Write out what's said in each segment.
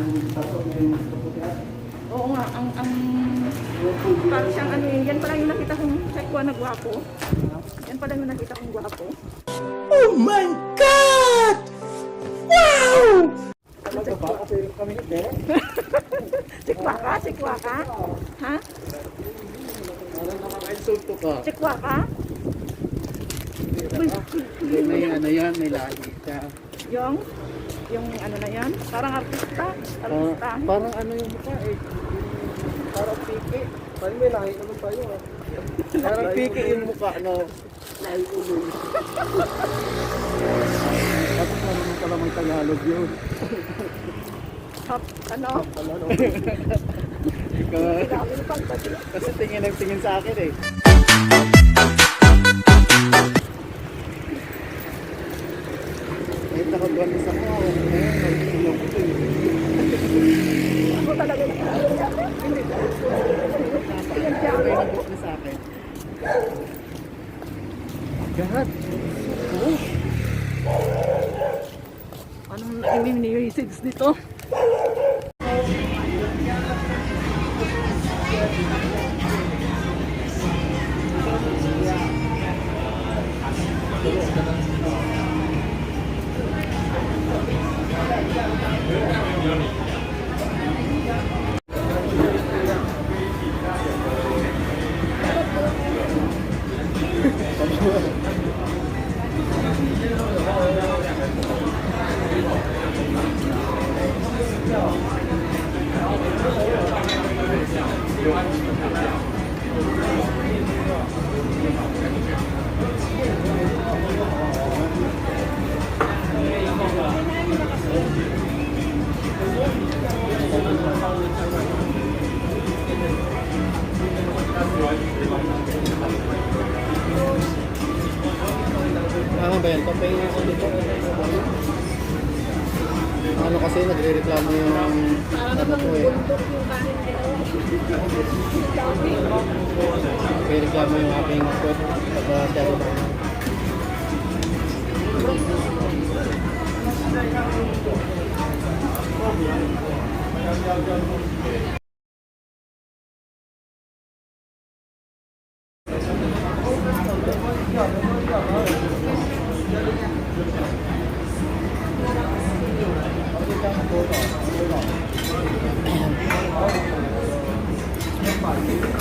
Oo nga, parang siyang ano yun. Yan pala yung nakita kong sekwa na gwapo. Yan pala yung nakita kong gwapo. Oh my God! Wow! Talaga ba? Kasi kami hindi. Sikwa ka? Sikwa ka? Ha? Parang nakaka-insulto ka. Sikwa ka? May ano yan, may lahi siya. Yung ano na yan? Parang artista. Parang ano yung mukha eh. Parang piki. Parang may lahi naman tayo ah. Parang piki yung mukha, no? Lahi ulo. Tapos naman pala may Tagalog yun. Ano? Kasi tingin sa akin eh. Kahit nakagwanis ako, nagtulong ko eh. Ako talaga nakakaya. Hindi ba? May nabot na sa akin. God! Oh! Anong mini-message dito? Ano ba yan? Papayin ako dito. Ano kasi nagre-reklamo yung ano ko eh. Nagre-reklamo yung aking foot pag dito.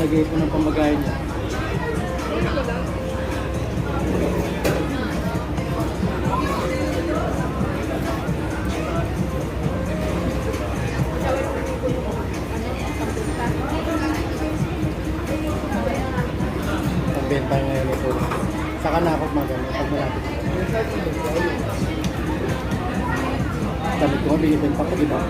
Nagay ko ng pamagay niya. Pagbenta ngayon ito. Saka na ako magano pag malapit. Sabi ko, binibenta ko, diba?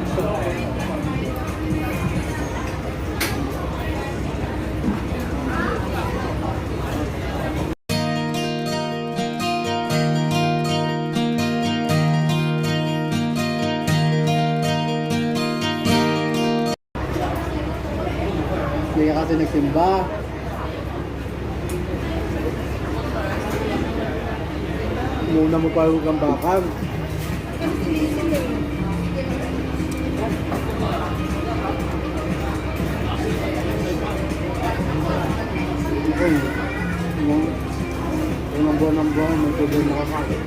Hindi ka kasi nagsimba. Muna mo pa yung gambakan. Yung buwan, may tubig na kakakit.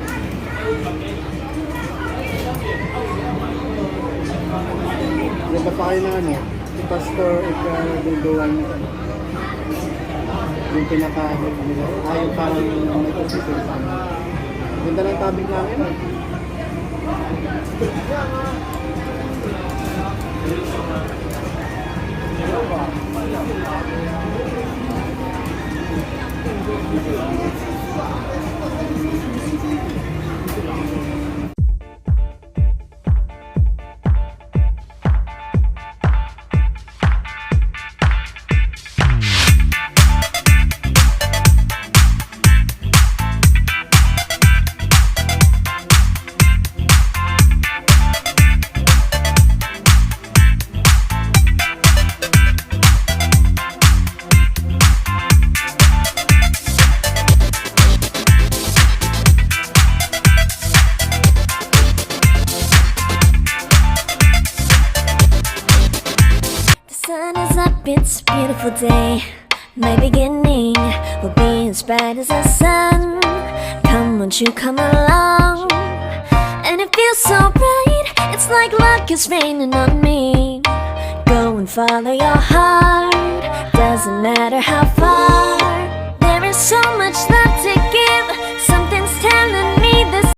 Dapat pa kayo na ano? Pastor ikaduduan yung pinaka ayaw parang may position sa amin. Ganda ng tabing namin eh. It's a beautiful day. My beginning will be as bright as the sun. Come, won't you come along? And it feels so bright, it's like luck is raining on me. Go and follow your heart, doesn't matter how far. There is so much love to give.